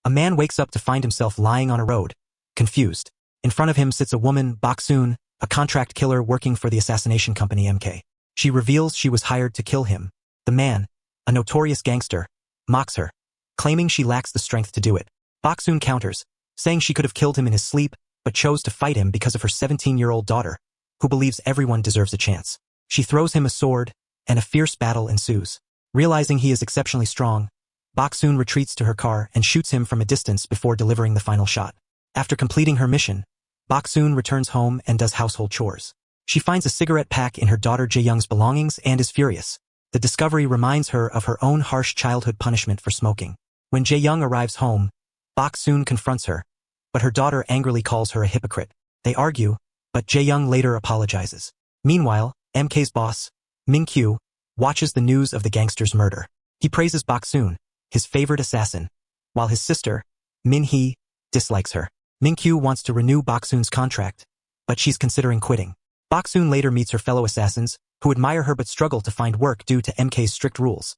A man wakes up to find himself lying on a road, confused. In front of him sits a woman, Bok-soon, a contract killer working for the assassination company MK. She reveals she was hired to kill him. The man, a notorious gangster, mocks her, claiming she lacks the strength to do it. Bok-soon counters, saying she could have killed him in his sleep, but chose to fight him because of her 17-year-old daughter, who believes everyone deserves a chance. She throws him a sword, and a fierce battle ensues. Realizing he is exceptionally strong, Bok-soon retreats to her car and shoots him from a distance before delivering the final shot. After completing her mission, Bok-soon returns home and does household chores. She finds a cigarette pack in her daughter Jae-young's belongings and is furious. The discovery reminds her of her own harsh childhood punishment for smoking. When Jae-young arrives home, Bok-soon confronts her, but her daughter angrily calls her a hypocrite. They argue, but Jae-young later apologizes. Meanwhile, MK's boss, Min-kyu, watches the news of the gangster's murder. He praises Bok-soon, his favorite assassin, while his sister, Min-hee, dislikes her. Min-kyu wants to renew Bok-soon's contract, but she's considering quitting. Bok-soon later meets her fellow assassins, who admire her but struggle to find work due to MK's strict rules.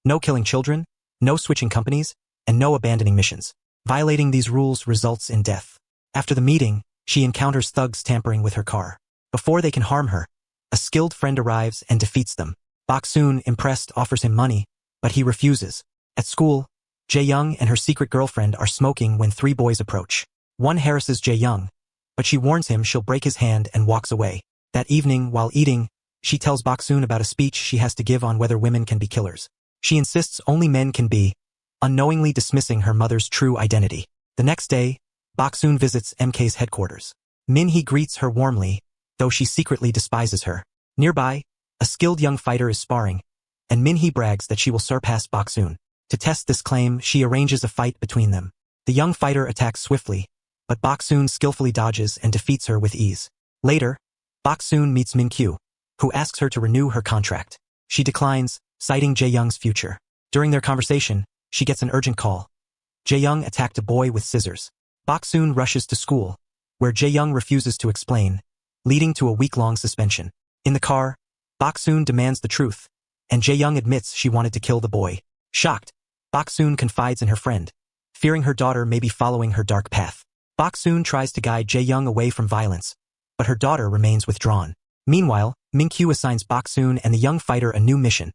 No killing children, no switching companies, and no abandoning missions. Violating these rules results in death. After the meeting, she encounters thugs tampering with her car. Before they can harm her, a skilled friend arrives and defeats them. Bok-soon, impressed, offers him money, but he refuses. At school, Jae-young and her secret girlfriend are smoking when three boys approach. One harasses Jae-young, but she warns him she'll break his hand and walks away. That evening, while eating, she tells Bok-soon about a speech she has to give on whether women can be killers. She insists only men can be, unknowingly dismissing her mother's true identity. The next day, Bok-soon visits MK's headquarters. Min-hee greets her warmly, though she secretly despises her. Nearby, a skilled young fighter is sparring, and Min-hee brags that she will surpass Bok-soon. To test this claim, she arranges a fight between them. The young fighter attacks swiftly, but Bok-soon skillfully dodges and defeats her with ease. Later, Bok-soon meets Min-kyu, who asks her to renew her contract. She declines, citing Jae-young's future. During their conversation, she gets an urgent call. Jae-young attacked a boy with scissors. Bok-soon rushes to school, where Jae-young refuses to explain, leading to a week-long suspension. In the car, Bok-soon demands the truth, and Jae-young admits she wanted to kill the boy. Shocked, Bok-soon confides in her friend, fearing her daughter may be following her dark path. Bok-soon tries to guide Jae-young away from violence, but her daughter remains withdrawn. Meanwhile, Min-kyu assigns Bok-soon and the young fighter a new mission: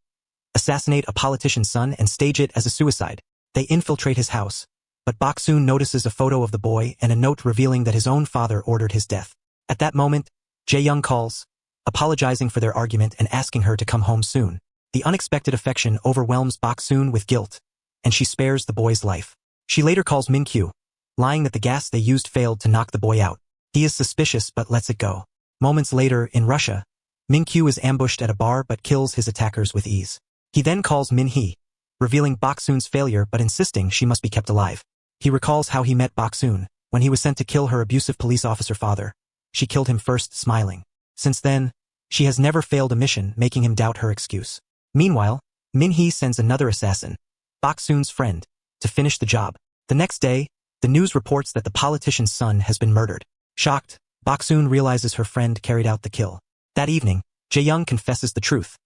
assassinate a politician's son and stage it as a suicide. They infiltrate his house, but Bok-soon notices a photo of the boy and a note revealing that his own father ordered his death. At that moment, Jae-young calls, apologizing for their argument and asking her to come home soon. The unexpected affection overwhelms Bok-soon with guilt, and she spares the boy's life. She later calls Min-kyu, lying that the gas they used failed to knock the boy out. He is suspicious but lets it go. Moments later, in Russia, Min-kyu is ambushed at a bar but kills his attackers with ease. He then calls Min-hee, revealing Bok-soon's failure but insisting she must be kept alive. He recalls how he met Bok-soon when he was sent to kill her abusive police officer father. She killed him first, smiling. Since then, she has never failed a mission, making him doubt her excuse. Meanwhile, Min-hee sends another assassin, Bok-soon's friend, to finish the job. The next day, the news reports that the politician's son has been murdered. Shocked, Bok-soon realizes her friend carried out the kill. That evening, Jae-young confesses the truth.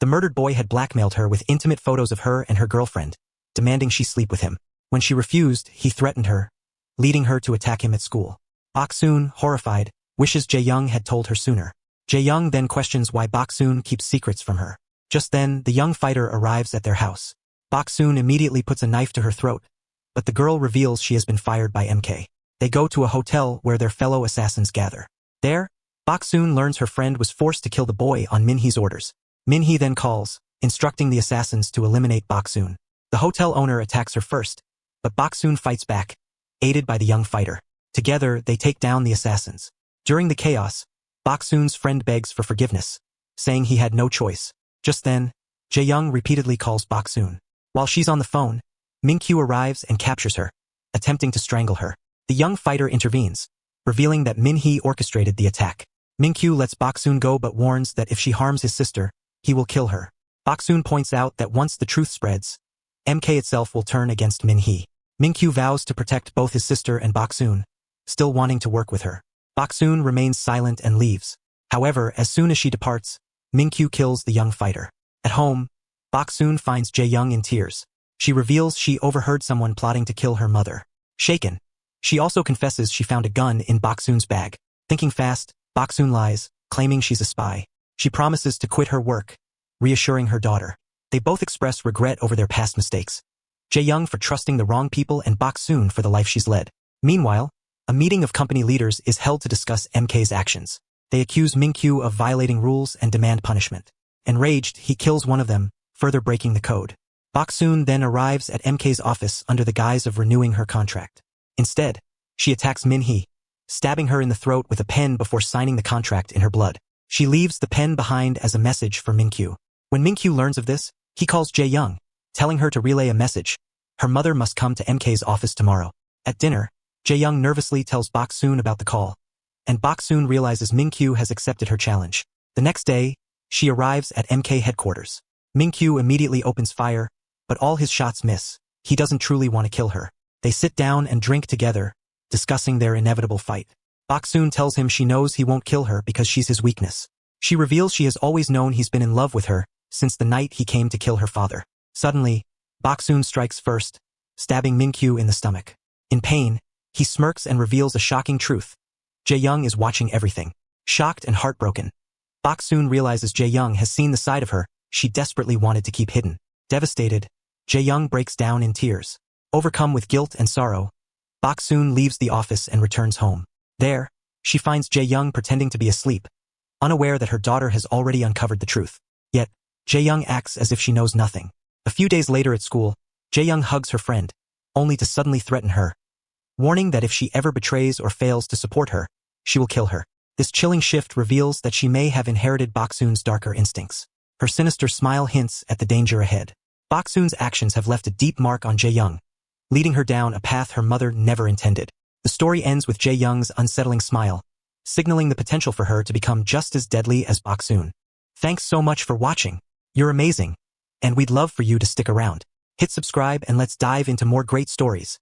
The murdered boy had blackmailed her with intimate photos of her and her girlfriend, demanding she sleep with him. When she refused, he threatened her, leading her to attack him at school. Bok-soon, horrified, wishes Jae-young had told her sooner. Jae-young then questions why Bok-soon keeps secrets from her. Just then, the young fighter arrives at their house. Bok-soon immediately puts a knife to her throat, but the girl reveals she has been fired by MK. They go to a hotel where their fellow assassins gather. There, Bok-soon learns her friend was forced to kill the boy on Min-hee's orders. Min-hee then calls, instructing the assassins to eliminate Bok-soon. The hotel owner attacks her first, but Bok-soon fights back, aided by the young fighter. Together, they take down the assassins. During the chaos, Bok-soon's friend begs for forgiveness, saying he had no choice. Just then, Jae-young repeatedly calls Bok-soon. While she's on the phone, Min-kyu arrives and captures her, attempting to strangle her. The young fighter intervenes, revealing that Min-hee orchestrated the attack. Min-kyu lets Bok-soon go but warns that if she harms his sister, he will kill her. Bok-soon points out that once the truth spreads, MK itself will turn against Min-hee. Min-kyu vows to protect both his sister and Bok-soon, still wanting to work with her. Bok-soon remains silent and leaves. However, as soon as she departs, Min-kyu kills the young fighter. At home, Bok-soon finds Jae-young in tears. She reveals she overheard someone plotting to kill her mother. Shaken, she also confesses she found a gun in Bok-soon's bag. Thinking fast, Bok-soon lies, claiming she's a spy. She promises to quit her work, reassuring her daughter. They both express regret over their past mistakes. Jae-young for trusting the wrong people and Bok-soon for the life she's led. Meanwhile, a meeting of company leaders is held to discuss MK's actions. They accuse Min-kyu of violating rules and demand punishment. Enraged, he kills one of them, further breaking the code. Bok-soon then arrives at MK's office under the guise of renewing her contract. Instead, she attacks Min-hee, stabbing her in the throat with a pen before signing the contract in her blood. She leaves the pen behind as a message for Min-kyu. When Min-kyu learns of this, he calls Jae-young, telling her to relay a message. Her mother must come to MK's office tomorrow. At dinner, Jae-young nervously tells Bok-soon about the call, and Bok-soon realizes Min-kyu has accepted her challenge. The next day, she arrives at MK headquarters. Min-kyu immediately opens fire, but all his shots miss. He doesn't truly want to kill her. They sit down and drink together, discussing their inevitable fight. Bok-soon tells him she knows he won't kill her because she's his weakness. She reveals she has always known he's been in love with her since the night he came to kill her father. Suddenly, Bok-soon strikes first, stabbing Min-kyu in the stomach. In pain, he smirks and reveals a shocking truth. Jae-young is watching everything. Shocked and heartbroken, Bok-soon realizes Jae-young has seen the side of her she desperately wanted to keep hidden. Devastated, Jae-young breaks down in tears. Overcome with guilt and sorrow, Bok-soon leaves the office and returns home. There, she finds Jae-young pretending to be asleep, unaware that her daughter has already uncovered the truth. Yet, Jae-young acts as if she knows nothing. A few days later at school, Jae-young hugs her friend, only to suddenly threaten her, warning that if she ever betrays or fails to support her, she will kill her. This chilling shift reveals that she may have inherited Bok-soon's darker instincts. Her sinister smile hints at the danger ahead. Bok-soon's actions have left a deep mark on Jae-young, leading her down a path her mother never intended. The story ends with Jae-young's unsettling smile, signaling the potential for her to become just as deadly as Bok-soon. Thanks so much for watching. You're amazing, and we'd love for you to stick around. Hit subscribe and let's dive into more great stories.